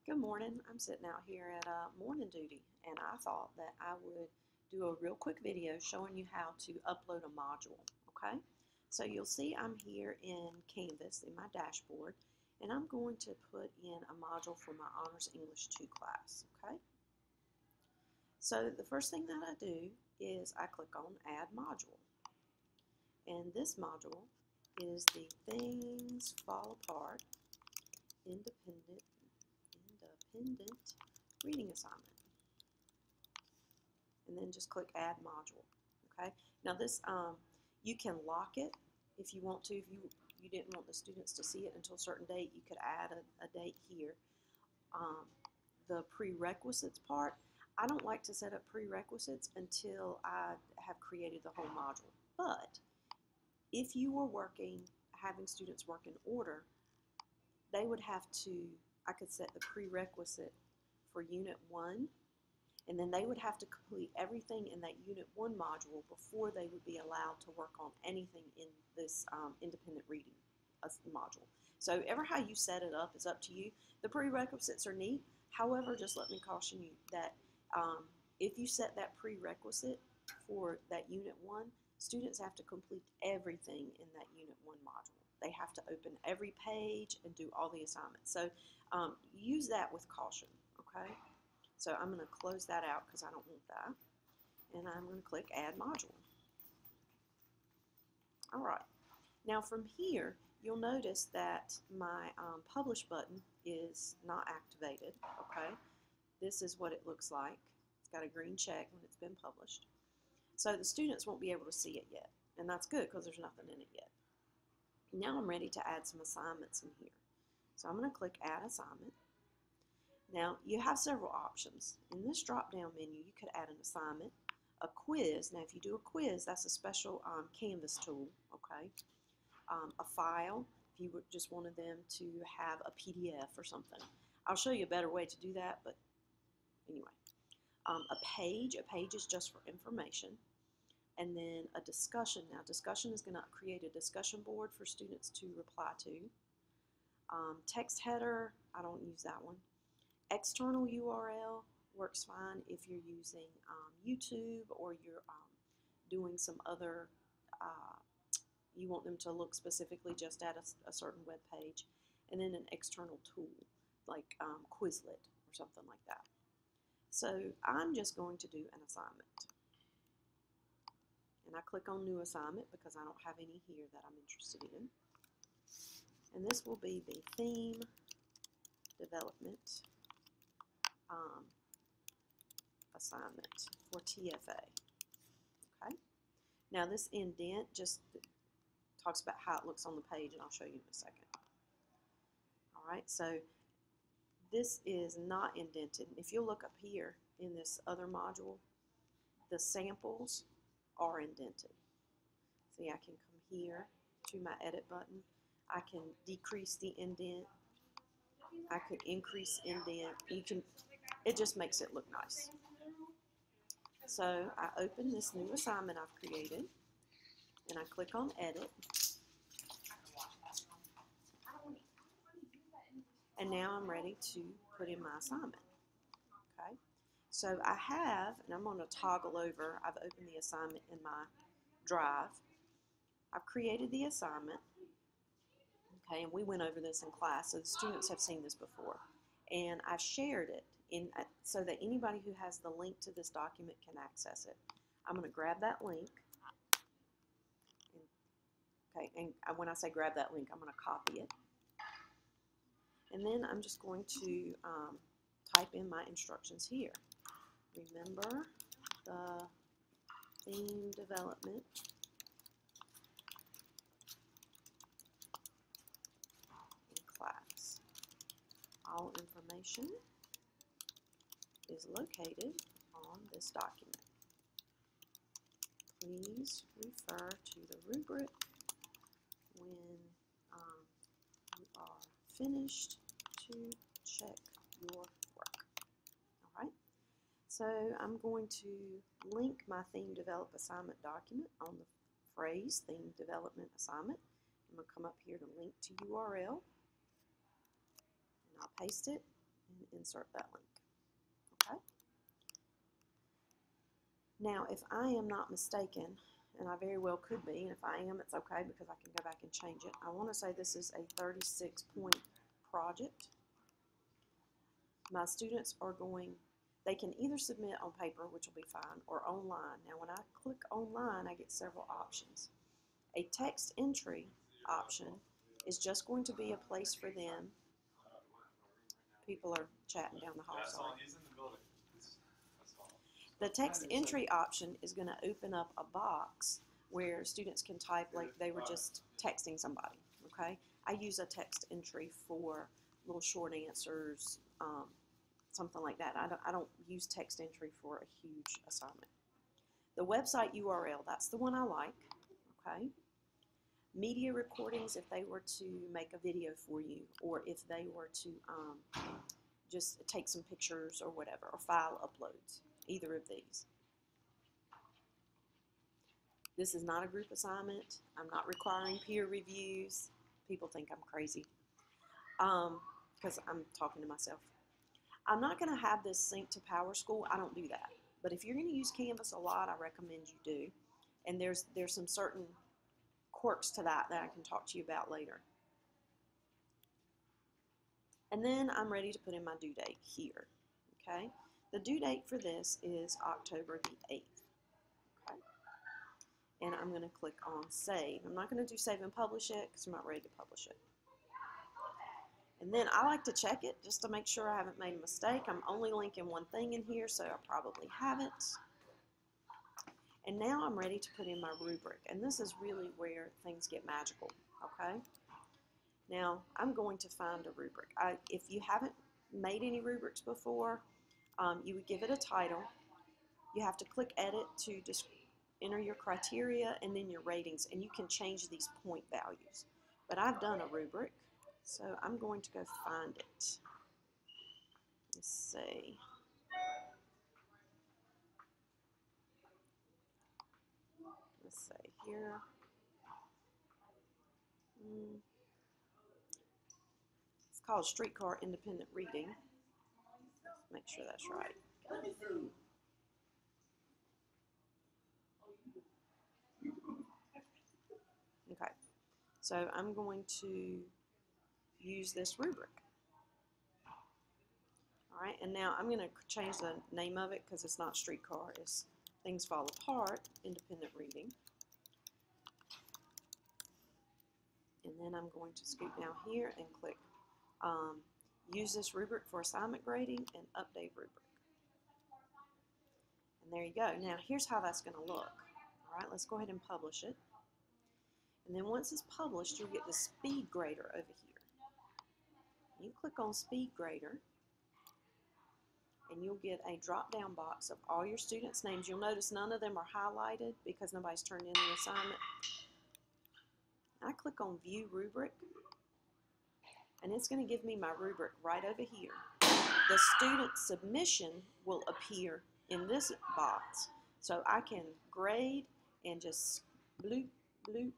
Good morning. I'm sitting out here at morning duty, and I thought that I would do a real quick video showing you how to upload a module, okay? So you'll see I'm here in Canvas in my dashboard, and I'm going to put in a module for my Honors English 2 class, okay? So the first thing that I do is I click on Add Module, and this module is the Things Fall Apart Independent reading assignment, and then just click Add Module. Okay. Now this you can lock it if you want to. If you didn't want the students to see it until a certain date, you could add a date here. The prerequisites part, I don't like to set up prerequisites until I have created the whole module. But if you were having students work in order, they would have to, I could set the prerequisite for Unit 1, and then they would have to complete everything in that Unit 1 module before they would be allowed to work on anything in this independent reading module. So ever how you set it up is up to you. The prerequisites are neat. However, just let me caution you that if you set that prerequisite for that Unit 1, students have to complete everything in that Unit 1 module. They have to open every page and do all the assignments. So use that with caution, okay? So I'm going to close that out because I don't want that. And I'm going to click Add Module. All right. Now from here, you'll notice that my Publish button is not activated, okay? This is what it looks like. It's got a green check when it's been published. So the students won't be able to see it yet. And that's good because there's nothing in it yet. Now I'm ready to add some assignments in here. So I'm going to click Add Assignment. Now you have several options. In this drop-down menu, you could add an assignment, a quiz. Now if you do a quiz, that's a special Canvas tool, okay? A file, if you just wanted them to have a PDF or something. I'll show you a better way to do that, but anyway. A page is just for information. And then a discussion. Now discussion is going to create a discussion board for students to reply to. Text header, I don't use that one. External URL works fine if you're using YouTube or you're doing some other, you want them to look specifically just at a certain web page. And then an external tool like Quizlet or something like that. So I'm just going to do an assignment. And I click on New Assignment because I don't have any here that I'm interested in. And this will be the Theme Development assignment for TFA. Okay. Now this indent just talks about how it looks on the page, and I'll show you in a second. All right, so this is not indented. If you'll look up here in this other module, the samples are indented. See, I can come here to my edit button. I can decrease the indent. I could increase indent. It just makes it look nice. So I open this new assignment I've created, and I click on Edit. And now I'm ready to put in my assignment. Okay. So I have, and I'm going to toggle over, I've opened the assignment in my drive. I've created the assignment. Okay, and we went over this in class, so the students have seen this before. And I've shared it so that anybody who has the link to this document can access it. I'm going to grab that link. Okay, and when I say grab that link, I'm going to copy it. And then I'm just going to type in my instructions here. Remember the theme development in class. All information is located on this document. Please refer to the rubric when you are finished to check your work. All right. So I'm going to link my theme develop assignment document on the phrase theme development assignment. I'm going to come up here to link to URL, and I'll paste it insert that link. Okay. Now, if I am not mistaken, and I very well could be, and if I am, it's okay because I can go back and change it. I want to say this is a 36-point project. My students are they can either submit on paper, which will be fine, or online. Now, when I click online, I get several options. A text entry option is just going to be a place for them. People are chatting down the hall, sorry. The text entry option is going to open up a box where students can type like they were just texting somebody, okay? I use a text entry for little short answers, something like that. I don't use text entry for a huge assignment. The website URL, that's the one I like, okay? Media recordings, if they were to make a video for you, or if they were to just take some pictures or whatever, or file uploads, either of these. This is not a group assignment. I'm not requiring peer reviews. People think I'm crazy because I'm talking to myself. I'm not going to have this sync to PowerSchool. I don't do that. But if you're going to use Canvas a lot, I recommend you do. And there's some certain quirks to that I can talk to you about later. And then I'm ready to put in my due date here. Okay? The due date for this is October the 8th. Okay? And I'm going to click on Save. I'm not going to do Save and Publish it because I'm not ready to publish it. And then I like to check it just to make sure I haven't made a mistake. I'm only linking one thing in here, so I probably haven't. And now I'm ready to put in my rubric. And this is really where things get magical, okay? Now, I'm going to find a rubric. If you haven't made any rubrics before, you would give it a title. You have to click Edit to just enter your criteria and then your ratings, and you can change these point values. But I've done a rubric, so I'm going to go find it. Let's see. Let's say here. It's called Streetcar Independent Reading. Let's make sure that's right. Okay, so I'm going to use this rubric. All right, and now I'm going to change the name of it because it's not Streetcar, it's Things Fall Apart, Independent Reading. And then I'm going to scoot down here and click Use this rubric for assignment grading and update rubric. And there you go. Now here's how that's going to look. All right, let's go ahead and publish it. And then once it's published, you'll get the speed grader over here. You click on speed grader, and you'll get a drop-down box of all your students' names. You'll notice none of them are highlighted because nobody's turned in the assignment. I click on View Rubric, and it's going to give me my rubric right over here. The student submission will appear in this box, so I can grade and just bloop, bloop,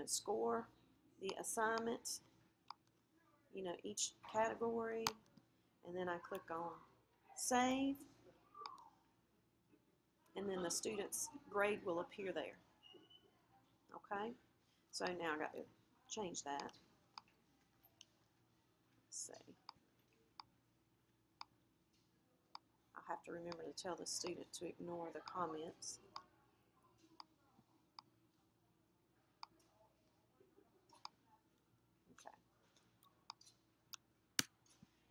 score the assignment, each category, and then I click on Save, and then the student's grade will appear there. Okay, so now I got to change that. Let's see. I'll have to remember to tell the student to ignore the comments. Okay.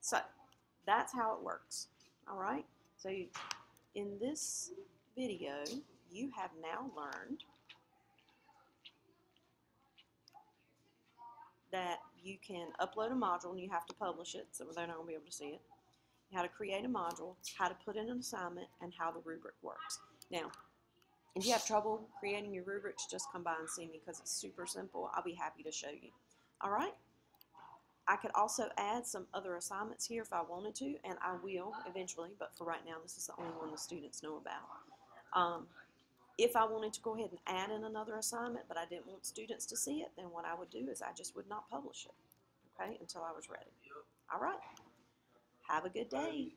So that's how it works. All right. So in this video, you have now learned that you can upload a module and you have to publish it, so they're not going to be able to see it. How to create a module, how to put in an assignment, and how the rubric works. Now, if you have trouble creating your rubrics, just come by and see me because it's super simple. I'll be happy to show you. All right? I could also add some other assignments here if I wanted to, and I will eventually, but for right now, this is the only one the students know about. If I wanted to go ahead and add in another assignment, but I didn't want students to see it, then what I would do is I just would not publish it, okay, until I was ready. All right. Have a good day.